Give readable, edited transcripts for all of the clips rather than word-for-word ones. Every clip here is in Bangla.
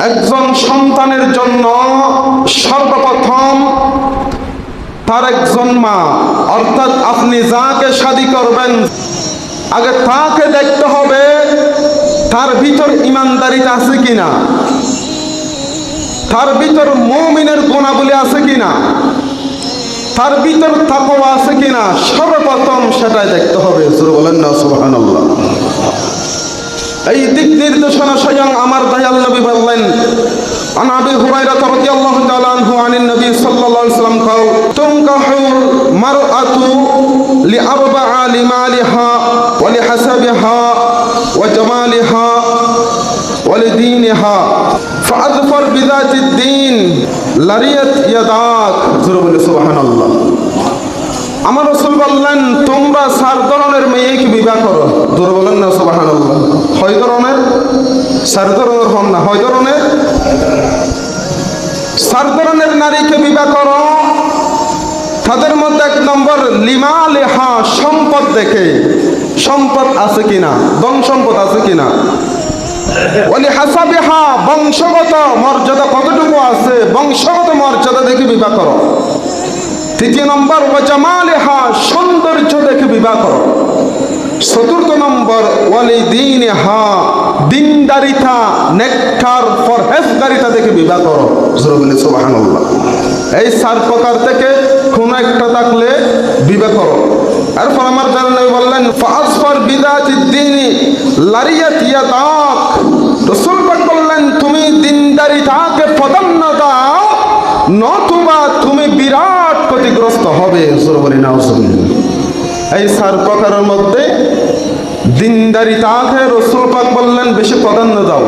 একজন সন্তানের জন্য সর্বপ্রথম তার একজন মা, অর্থাৎ আপনি যাকে শাদী করবেন আগে তাকে দেখতে হবে তার ভিতর ইমানদারিতা আছে কিনা, তার ভিতর মুমিনের গুণাবলী আছে কিনা, তার ভিতর তাকওয়া আছে কিনা, সর্বপ্রথম সেটাই দেখতে হবে। বলেন না সুবহানাল্লাহ। এই দিক নির্দেশনা স্বয়ং আমার দয়াল নবী বললেন, আন আবি হুরায়রা রাদিয়াল্লাহু তাআলা আনহু আনিন নবী সাল্লাল্লাহু আলাইহি ওয়াসাল্লাম قال تنكحul mar'atu li'arba'a limaliha wa lihasabiha wa jamaliha wa lidiniha fa'adfar bidhati ad-din lariyat yadak। সুবহানাল্লাহ। আমার রাসূল বললেন, তোমরা 4 ধরনের মেয়েকে বিবাহ করো। জোরে বলেন না সুবহানাল্লাহ। কয় ধরনের? 4 ধরনের হন না, কয় ধরনের? 4 ধরনের নারীকে বিবাহ করো। তাদের মধ্যে 1 নম্বর লিমালিহা, সম্পদ দেখে, সম্পদ আছে কিনা, ধন সম্পদ আছে কিনা। ওয়ালি হাসাবিহা, বংশগত মর্যাদা কতটুকু আছে, বংশগত মর্যাদা দেখে বিবাহ করো। 3 নম্বর ওয়া জামালিহা, সৌন্দর্য দেখে বিবাহ করো। 4 নম্বর ওয়ালি দীনিহা, দিনদারিতা, নেককার পরহেজগারিতা দেখে বিবাহ করো। সুবহানাল্লাহ। এই 4 প্রকার থেকে কোন একটা থাকলে বিবাহ করো। এরপর আমার জানা নবী বললেন, ফাসফার বিদাতিদ দীনি লারিয়াত ইয়াদাক। রাসূল পাক বললেন, তুমি দিনদারিতাকে প্রাধান্য দাও, নতুবা তুমি বিরাট ক্ষতিগ্রস্ত হবে। এই 4 প্রকারের মধ্যে দিনদারিতাকে রাসূল পাক বললেন বেশি প্রাধান্য দাও।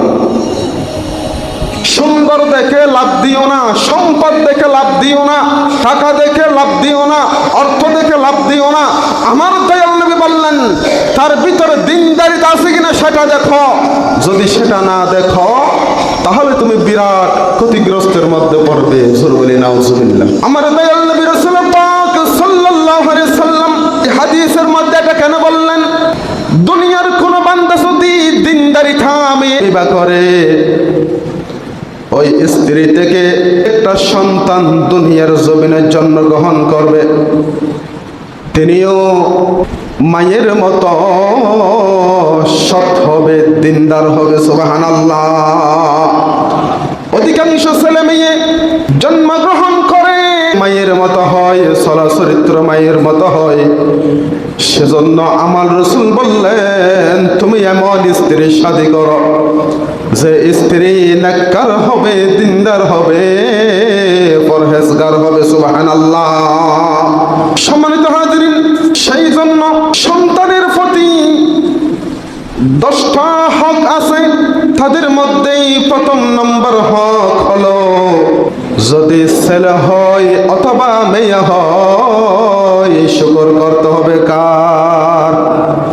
সুন্দর দেখে লাভ দিও না, সম্পদ দেখে লাভ দিও না, টাকা দেখে লাভ দিও না, অর্থ দেখে লাভ দিও না। আমার দয়াল নবী বললেন, তার ভিতরে দিনদারিতা আছে কিনা সেটা দেখো। যদি সেটা না দেখো তাহলে তুমি বিরাট ক্ষতিগ্রস্তের মধ্যে পড়বে। নাউজুবিল্লাহ। আমার দয়াল নবী রাসূল পাক সাল্লাল্লাহু আলাইহি সাল্লাম এই হাদিসের মধ্যে এটা কেন বললেন? দুনিয়ার কোন বান্দা যদি দিনদারিতা বিবাহ করে, ওই স্ত্রী থেকে একটা সন্তান দুনিয়ার জমিনের জন্য গ্রহণ করবে, তিনিও মায়ের মতো সৎ হবে, দিনদার হবে। সুবহানাল্লাহ। অধিকাংশ ছেলে মেয়ে জন্মগ্রহণ করে মায়ের মতো হয়, চরিত্র মায়ের মতো হয়। সেজন্য আমার রাসূল বললেন, তুমি এমন স্ত্রী শাদী করো যে স্ত্রী নেককার হবে, দিনদার হবে, পরহেজগার হবে। সুবহানাল্লাহ। সম্মানিত হাজিরিন, সেই জন্য সন্তানের প্রতি 10টা হক আছে। তাদের মধ্যেই 1 নম্বর হক হলো, যদি ছেলে হয় অথবা মেয়ে হয় শুকর করতে হবে কার?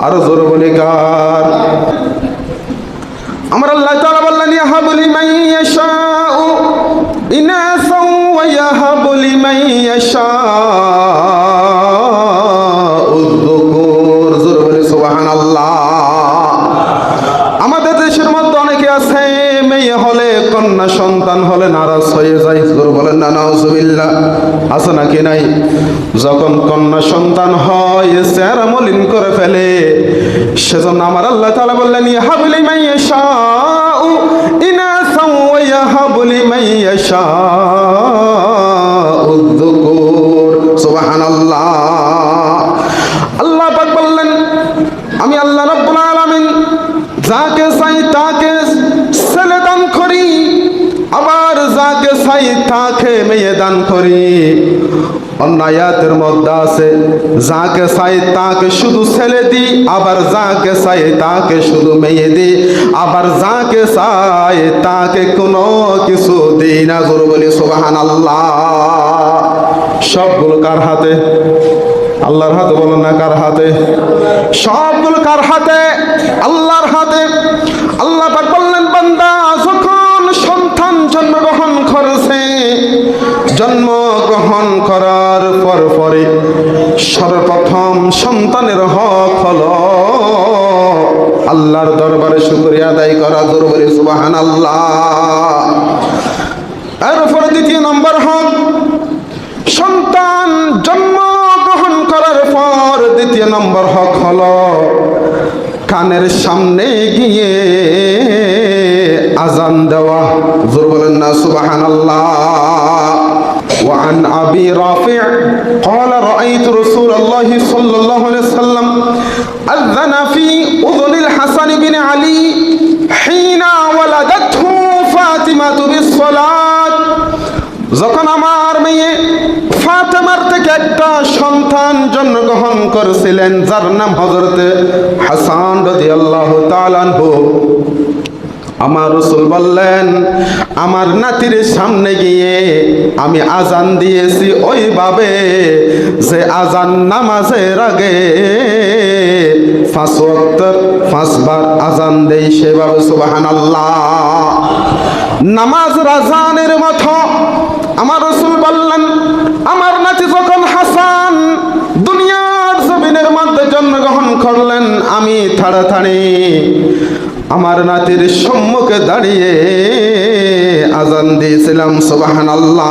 আরো জোরে বলি কার? আমার আল্লাহ তাআলা বললেন, ইয়াহাবু লিমান ইয়াশাউ ইনাসা ওয়া ইয়াহাবু লিমান ইয়াশাউ যুকুর। জোরে বলি সুবহানাল্লাহ। আমাদের দেশের মধ্যে অনেকে আছে মেয়ে হলে, কন্যা সন্তান হলে নারাজ হয়ে যায়। জোরে বলেন না নাউজুবিল্লাহ। আছে নাকি নাই? যখন কন্যা সন্তান হয় চেহারা মলিন করে ফেলে। সেজন্য আমার আল্লাহ তাআলা বললেন, ইয়াহাবু লিমান ইয়াশাউ ইনাসা ওয়া ইয়াহাবু লিমান ইয়াশাউ যুকুর। সুবহানাল্লাহ। আল্লাহ পাক বললেন, আমি আল্লাহ রাব্বুল আলামিন যাকে চাই তাকে ছেলে দান করি, আবার যাকে চাই তাকে মেয়ে দান করি। অন্য আয়াতের মধ্যে আছে, যাকে চাই তাকে শুধু ছেলে দিই, আবার যাকে চাই তাকে শুধু মেয়ে দিই, আবার যাকে চাই তাকে কোনো কিছু দিই না। জোরে বলি সুবহানাল্লাহ। সবগুলো কার হাতে? আল্লাহর হাতে। বলেন না কার হাতে? সবগুলো কার হাতে? আল্লাহর হাতে। আল্লাহ পাক বললেন, বান্দা যখন সন্তান জন্মগ্রহণ করেছে, জন্মগ্রহণ করার পরে সর্বপ্রথম সন্তানের হক হলো আল্লাহর দরবারে শুকরিয়া আদায় করা। জোরে বলি সুবহানাল্লাহ। কানের সামনে গিয়ে আজান দেওয়া। জোর বলেন না সুবহানাল্লাহ। وعن أبي رافع قال رأيت رسول الله صلى الله عليه وسلم أذن في أذن الحسن بن علي حين ولدته فاطمة بالصلاة। যখন আমার মেয়ে ফাতেমার থেকে একটা সন্তান জন্মগ্রহণ করেছিলেন যার নাম হযরত হাসান রাদিয়াল্লাহু তাআলা আনহু, আমার রাসূল বললেন আমার নাতির সামনে গিয়ে আমি আজান দিয়েছি ওইভাবে যে আজান নামাজের আগে 5 ওয়াক্ত 5 বার আজান দেই সেভাবে। সুবহানাল্লাহ। নামাজের আজানের মতো আমার রাসূল বললেন আমার নাতি যখন হাসান দুনিয়ার জমিনের মধ্যে জন্মগ্রহণ করলেন আমি তাড়াতাড়ি আমার নাতির সম্মুখে দাঁড়িয়ে আজান দিয়েছিলাম। সুবহানাল্লাহ।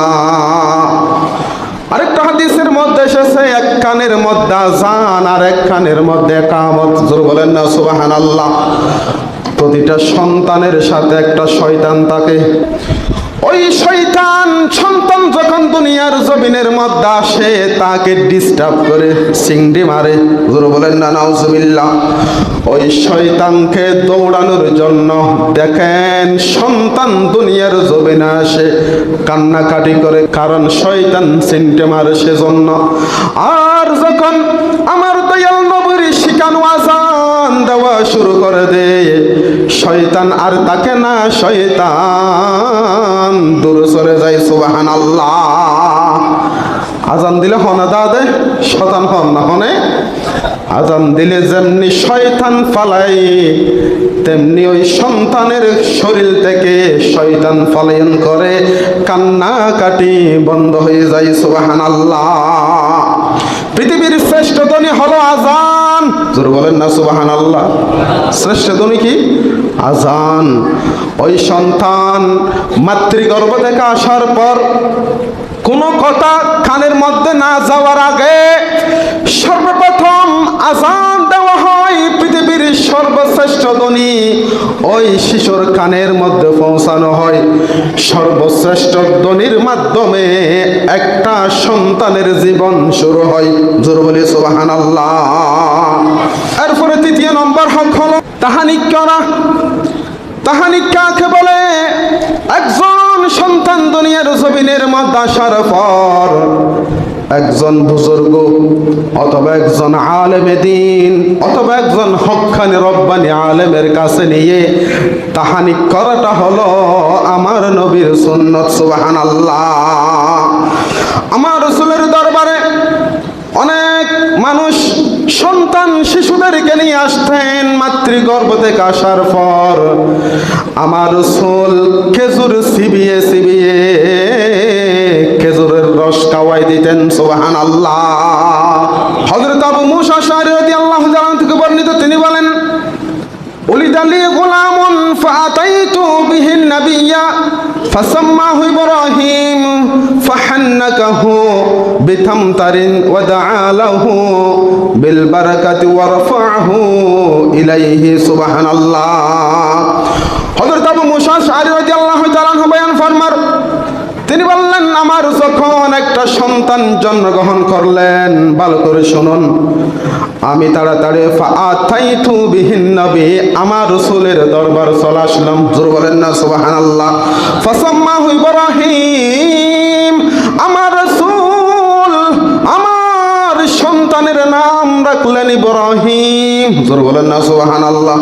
আরেকটা হাদিসের মধ্যে এসেছে এক কানের মধ্যে আজান আর এক কানের মধ্যে ইকামত। জোর বলেন না সুবহানাল্লাহ। প্রতিটা সন্তানের সাথে একটা শয়তান থাকে। ওই শয়তান সন্তান যখন দুনিয়ার জমিনের মধ্যে আসে তাকে ডিস্টার্ব করে চিংড়ি মারে। জোর বলেন না নাউজুবিল্লাহ। ওই শয়তানকে দৌড়ানোর জন্য দেখেন সন্তান দুনিয়ার জমিনে আসে কান্নাকাটি করে, কারণ শয়তান চিংড়ি মারে সেজন্য। আর যখন আমার দয়াল নবীর শিখানো আজান দেওয়া শুরু করে দেয় শয়তান আর তাকে না, শয়তান দূরে সরে যায়। সুবহানাল্লাহ। আজান দিলে হনে দাদে শয়তান হন না হনে। আজান দিলে যেমনি শয়তান পালাই তেমনি ওই সন্তানের শরীর থেকে শয়তান পলায়ন করে, কান্নাকাটি বন্ধ হয়ে যায়। সুবহানাল্লাহ। পৃথিবীর শ্রেষ্ঠ ধ্বনি হলো আজান। জোর বলেন না সুবহানাল্লাহ। শ্রেষ্ঠ ধ্বনি কি? আজান। ওই সন্তান মাতৃগর্ভ থেকে আসার পর কোনো কথা কানের মধ্যে না যাওয়ার আগে সর্বপ্রথম আজান দেওয়া হয়। পৃথিবীর সর্বশ্রেষ্ঠ ধ্বনি ওই শিশুর কানের মধ্যে পৌঁছানো হয়। সর্বশ্রেষ্ঠ ধ্বনির মাধ্যমে একটা সন্তানের জীবন শুরু হয়। জোর বলি সুবহানাল্লাহ। এরপরে তৃতীয় নম্বর হক হলো তাহানিক করা। তাহানিক কাকে বলে? একজন সন্তান দুনিয়ার জমিনের মধ্যে আসার পর একজন বুজুর্গ অথবা একজন আলেমে দ্বীন অথবা একজন হক্কানি রব্বানি আলেমের কাছে নিয়ে তাহানিক করাটা হলো আমার নবীর সুন্নত। সুবহানাল্লাহ। আমার রাসূলের দরবারে অনেক মানুষ সন্তান শিশুদেরকে নিয়ে আসতেন মাতৃগর্ভ থেকে আসার পর আমার রাসূল খেজুর চিবিয়ে চিবিয়ে খেজুরের রস খাওয়াই দিতেন। সুবহানাল্লাহ। হযরত আবু মুসা আশআরী রাদিয়াল্লাহু তাআলা থেকে বর্ণিত, তিনি বলেন উলিদালি গোলামুন ফাআতাইতু বিহিন নাবিয়্যা ফাসাম্মাহু ইব্রাহিম ফাহান্নাকাহু বিতামতারিন ওয়া দাআ লাহু বিল বারাকাতি ওয়া রাফা'হু ইলাইহি। সুবহানাল্লাহ। হযরত আবু মুসা আশআরী রাদিয়াল্লাহু তাআলা বয়ান ফরমার, তিনি বললেন আমার যখন একটা সন্তান জন্মগ্রহণ করলেন, ভালো করে শুনুন, আমি তাড়াতাড়ি ফাআতাইতু বিহিন নবী আমার রাসূলের দরবার চলে আসলাম। জোর বলেন না সুবহানাল্লাহ। ফাসাম্মাহু ইব্রাহিম, আমার রাসূল আমার সন্তানের নাম রাখলেন ইব্রাহিম। জোর বলেন না সুবহানাল্লাহ।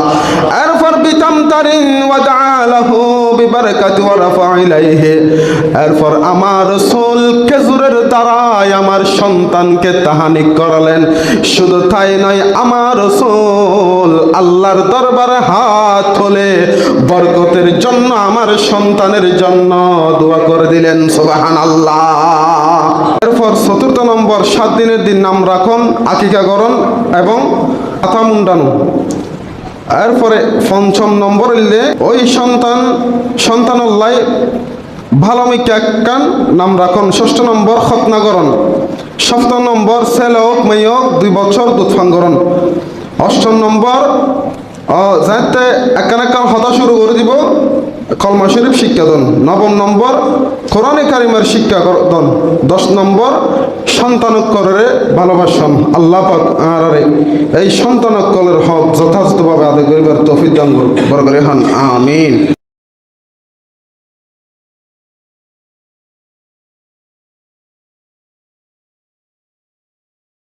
এরপর বিতামতারিন ওয়া দাআ লাহু বিবারাকাতি ওয়া রাফা ইলাইহি, এরপর আমার রাসূল খেজুরের দ্বারাই আমার সন্তানকে তাহানিক করালেন। শুধু তাই নয়, আমার রাসূল আল্লাহর দরবারে হাত তুলে বরকতের জন্য আমার সন্তানের জন্য দোয়া করে দিলেন। সুবহানাল্লাহ। এরপর চতুর্থ নম্বর 7 দিনের দিন নাম রাখন, আকিকা করণ এবং মাথা মুন্ডানো। এরপরে পঞ্চম নম্বর হইলে ওই সন্তানুল্লাহ ভালো মিকান নাম রাখন। ষষ্ঠ নম্বর খতনাগরণ। সপ্তম নম্বর ছেলে হোক মেয়ে হোক 2 বছর দুধ পান করণ। অষ্টম নম্বর যাতে একান হতা শুরু করে দিব কলমা শরীফ শিক্ষা দন, 9 নম্বর কোরআনে কারিমের শিক্ষা দন, 10 নম্বর সন্তানকলের ভালোবাসন। আল্লাহ পাক আর এই সন্তানকলের হক যথাযথভাবে আদায় করিবার তৌফিক দান করুন। বড় করে হন আমিন।